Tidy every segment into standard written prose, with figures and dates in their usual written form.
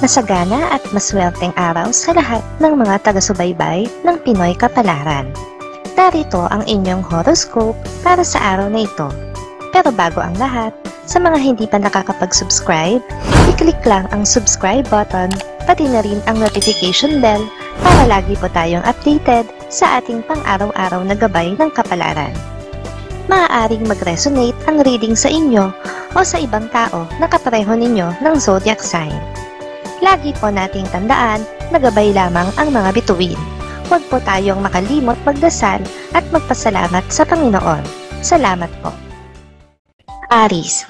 Masagana at maswerteng araw sa lahat ng mga taga-subaybay ng Pinoy Kapalaran. Narito ang inyong horoscope para sa araw na ito. Pero bago ang lahat, sa mga hindi pa nakakapag-subscribe, i-click lang ang subscribe button, pati na rin ang notification bell para lagi po tayong updated sa ating pang-araw-araw na gabay ng kapalaran. Maaaring mag-resonate ang reading sa inyo o sa ibang tao na kapareho ninyo ng zodiac sign. Lagi po nating tandaan na gabay lamang ang mga bituin. Huwag po tayong makalimot magdasal at magpasalamat sa Panginoon. Salamat po. Aries,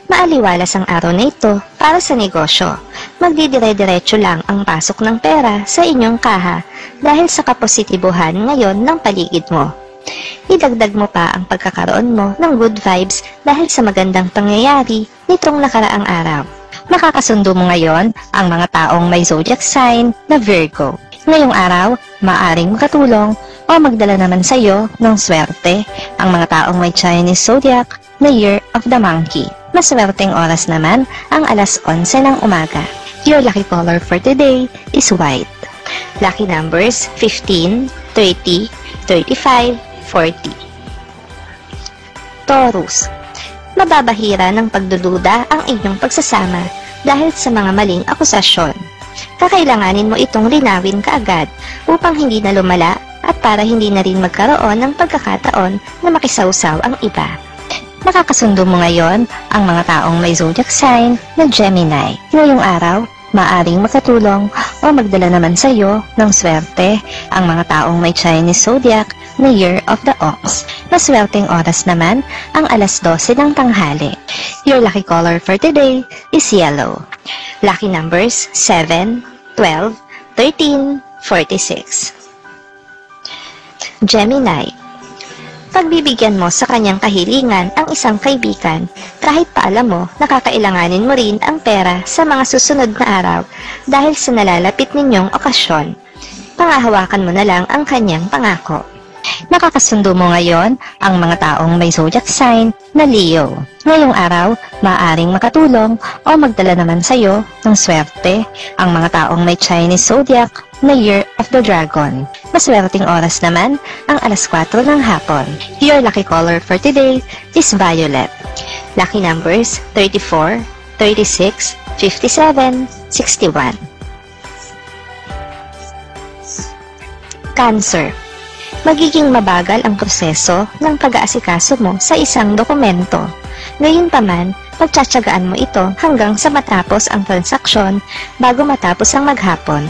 maaliwalas ang araw na ito para sa negosyo. Magdidire-diretso lang ang pasok ng pera sa inyong kaha dahil sa kapositibuhan ngayon ng paligid mo. Idagdag mo pa ang pagkakaroon mo ng good vibes dahil sa magandang pangyayari nitong nakaraang araw. Makakasundo mo ngayon ang mga taong may zodiac sign na Virgo. Ngayong araw, maaring makatulong o magdala naman sa iyo ng swerte ang mga taong may Chinese zodiac na Year of the Monkey. Maswerteng oras naman ang alas 11 ng umaga. Your lucky color for today is white. Lucky numbers 15, 30, 35, 40. Taurus, mababahira ng pagdududa ang inyong pagsasama dahil sa mga maling akusasyon. Kakailanganin mo itong linawin kaagad upang hindi na lumala at para hindi na rin magkaroon ng pagkakataon na makisawsaw ang iba. Makakasundo mo ngayon ang mga taong may zodiac sign na Gemini. Ngayong araw, maaring makatulong o magdala naman sa iyo ng swerte ang mga taong may Chinese zodiac na Year of the Ox. Maswerteng oras naman ang alas 12 ng tanghali. Your lucky color for today is yellow. Lucky numbers 7, 12, 13, 46. Gemini, pagbibigyan mo sa kanyang kahilingan ang isang kaibigan, kahit pa alam mo nakakailanganin mo rin ang pera sa mga susunod na araw dahil sa nalalapit ninyong okasyon. Pangahawakan mo na lang ang kanyang pangako. Makakasundo mo ngayon ang mga taong may zodiac sign na Leo. Ngayong araw, maaaring makatulong o magdala naman sa iyo ng swerte ang mga taong may Chinese zodiac na Year of the Dragon. Maswerteng oras naman ang alas 4 ng hapon. Your lucky color for today is violet. Lucky numbers 34, 36, 57, 61. Cancer, magiging mabagal ang proseso ng pag-aasikaso mo sa isang dokumento. Gayunpaman, pagtsatsagaan mo ito hanggang sa matapos ang transaksyon bago matapos ang maghapon.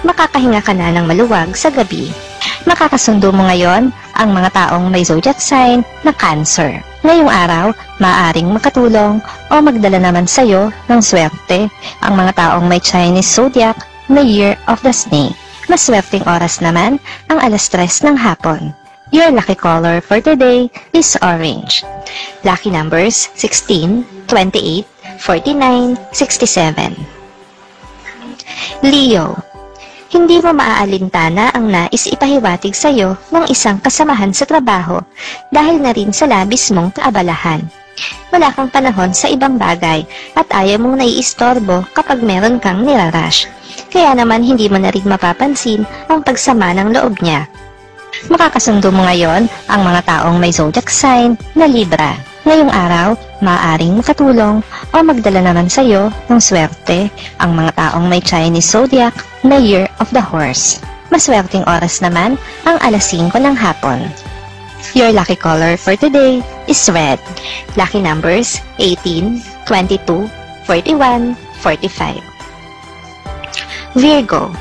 Makakahinga ka na ng maluwag sa gabi. Makakasundo mo ngayon ang mga taong may zodiac sign na Cancer. Ngayong araw, maaaring makatulong o magdala naman sa iyo ng swerte ang mga taong may Chinese zodiac na Year of the Snake. Maswerteng oras naman ang alas 3 ng hapon. Your lucky color for today is orange. Lucky numbers 16, 28, 49, 67. Leo, hindi mo maaalintana ang nais ipahiwatig sa iyo ng isang kasamahan sa trabaho dahil na rin sa labis mong kaabalahan. Wala kang panahon sa ibang bagay at ayaw mong naiistorbo kapag meron kang nirarush. Kaya naman hindi mo na rin mapapansin ang pagsama ng loob niya. Makakasundo mo ngayon ang mga taong may zodiac sign na Libra. Ngayong araw, maaaring makatulong o magdala naman sa iyo ng swerte ang mga taong may Chinese zodiac na Year of the Horse. Maswerteng oras naman ang alas 5 ng hapon. Your lucky color for today is red. Lucky numbers 18, 22, 41, 45. Virgo,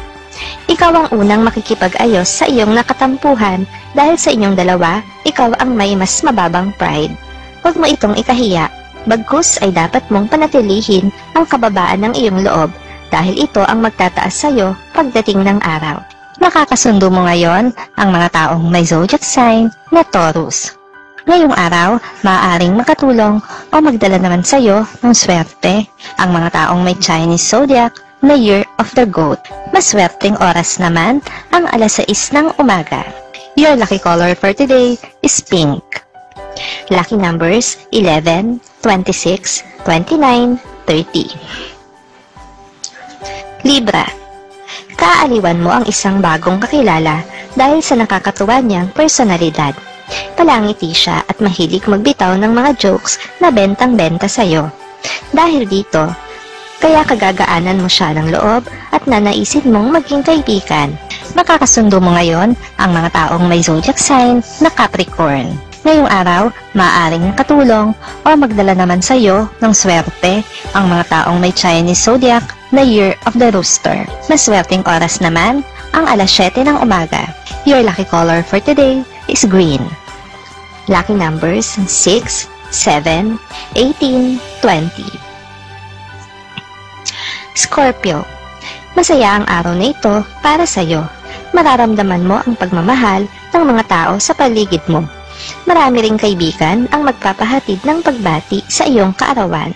ikaw ang unang makikipag-ayos sa iyong nakatampuhan dahil sa inyong dalawa, ikaw ang may mas mababang pride. Huwag mo itong ikahiya, bagkus ay dapat mong panatilihin ang kababaan ng iyong loob dahil ito ang magtataas sa iyo pagdating ng araw. Makakasundo mo ngayon ang mga taong may zodiac sign na Taurus. Ngayong araw, maaaring makatulong o magdala naman sa iyo ng swerte ang mga taong may Chinese zodiac na Year of the Goat. Maswerteng oras naman ang alas 6 ng umaga. Your lucky color for today is pink. Lucky numbers 11, 26, 29, 30. Libra. Kaaliwan mo ang isang bagong kakilala dahil sa nakakatuwa niyang personalidad. Palangiti siya at mahilig magbitaw ng mga jokes na bentang-benta sa'yo. Dahil dito, kaya kagagaanan mo siya ng loob at nanaisin mong maging kaibigan. Makakasundo mo ngayon ang mga taong may zodiac sign na Capricorn. Ngayong araw, maaaring katulong o magdala naman sa iyo ng swerte ang mga taong may Chinese zodiac na Year of the Rooster. Maswerteng oras naman ang alas 7 ng umaga. Your lucky color for today is green. Lucky numbers 6, 7, 18, 20. Scorpio. Masaya ang araw na ito para sa iyo. Mararamdaman mo ang pagmamahal ng mga tao sa paligid mo. Marami ring kaibigan ang magpapahatid ng pagbati sa iyong kaarawan.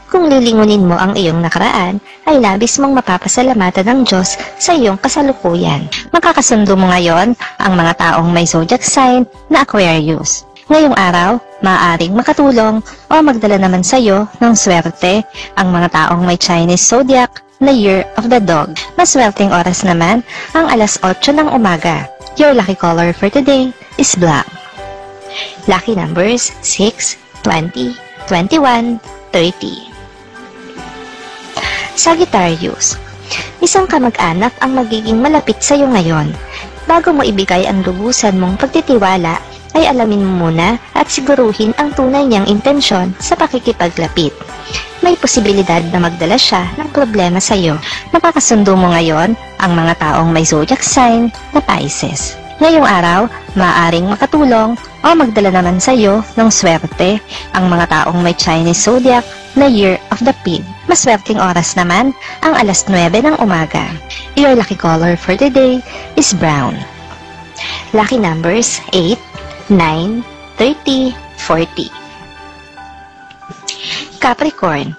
Kung lilingunin mo ang iyong nakaraan, ay labis mong mapapasalamatan ng Diyos sa iyong kasalukuyan. Makakasundo mo ngayon ang mga taong may zodiac sign na Aquarius. Ngayong araw, maaaring makatulong o magdala naman sa iyo ng swerte ang mga taong may Chinese zodiac na Year of the Dog. Maswerteng oras naman ang alas 8 ng umaga. Your lucky color for today is black. Lucky numbers 6, 20, 21, 30. Sagittarius. Isang kamag-anak ang magiging malapit sa iyo ngayon. Bago mo ibigay ang lubusan mong pagtitiwala, ay alamin mo muna at siguruhin ang tunay niyang intensyon sa pakikipaglapit. May posibilidad na magdala siya ng problema sa iyo. Makakasundo mo ngayon ang mga taong may zodiac sign na Pisces. Ngayong araw, maaaring makatulong o magdala naman sa iyo ng swerte ang mga taong may Chinese zodiac na Year of the Pig. Maswerteng oras naman ang alas 9 ng umaga. Your lucky color for today is brown. Lucky numbers 8, 9, 30, 40. Capricorn.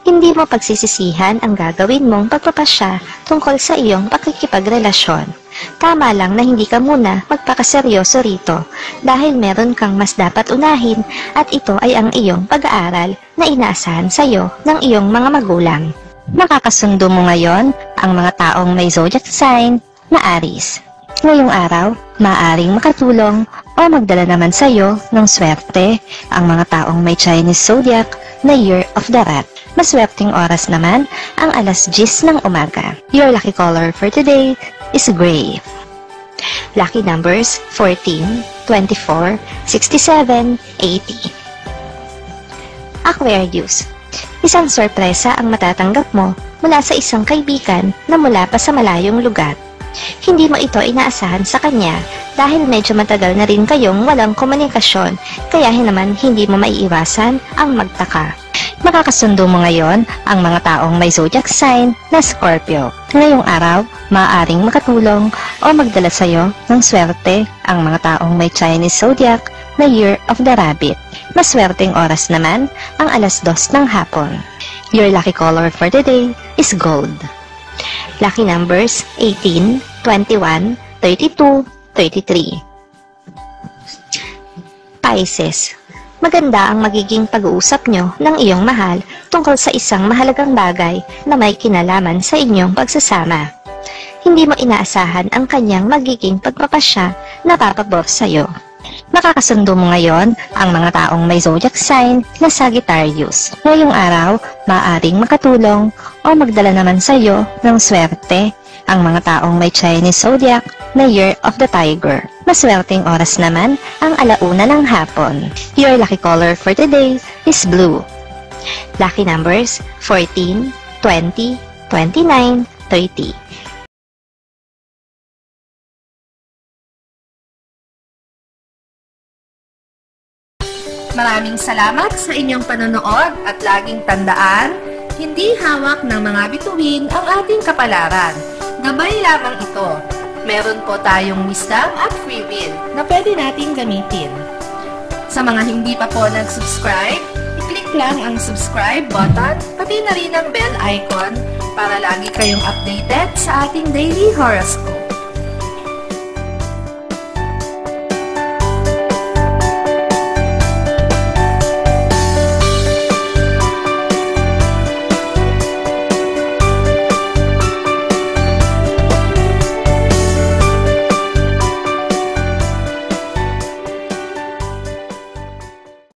Hindi mo pagsisisihan ang gagawin mong pagpapasya tungkol sa iyong pakikipagrelasyon. Tama lang na hindi ka muna magpakaseryoso rito dahil meron kang mas dapat unahin at ito ay ang iyong pag-aaral na inaasahan sa iyo ng iyong mga magulang. Makakasundo mo ngayon ang mga taong may zodiac sign na Aries. Ngayong araw, maaaring makatulong o magdala naman sa iyo ng swerte ang mga taong may Chinese zodiac na Year of the Rat. Maswerteng oras naman ang alas 10 ng umaga. Your lucky color for today is gray. Lucky numbers 14, 24, 67, 80. Aquarius. Isang sorpresa ang matatanggap mo mula sa isang kaibigan na mula pa sa malayong lugar. Hindi mo ito inaasahan sa kanya dahil medyo matagal na rin kayong walang komunikasyon, kaya naman hindi mo maiiwasan ang magtaka. Makakasundo mo ngayon ang mga taong may zodiac sign na Scorpio. Ngayong araw, maaaring makatulong o magdala sa iyo ng swerte ang mga taong may Chinese zodiac na Year of the Rabbit. Maswerteng oras naman ang alas 2 ng hapon. Your lucky color for today is gold. Lucky numbers 18, 21, 32, 33. Pisces. Maganda ang magiging pag-uusap nyo ng iyong mahal tungkol sa isang mahalagang bagay na may kinalaman sa inyong pagsasama. Hindi mo inaasahan ang kanyang magiging pagpapasya na papabor sa iyo. Makakasundo mo ngayon ang mga taong may zodiac sign na Sagittarius. Ngayong araw, maaaring makatulong o magdala naman sa iyo ng swerte ang mga taong may Chinese zodiac na Year of the Tiger. Maswerteng oras naman ang alauna ng hapon. Your lucky color for today is blue. Lucky numbers 14, 20, 29, 30. Maraming salamat sa inyong panonood at laging tandaan, hindi hawak ng mga bituin ang ating kapalaran. Gabay lamang ito. Meron po tayong wisdom at free will na pwede nating gamitin. Sa mga hindi pa po nag-subscribe, i-click lang ang subscribe button, pati na rin ang bell icon para lagi kayong updated sa ating daily horoscope.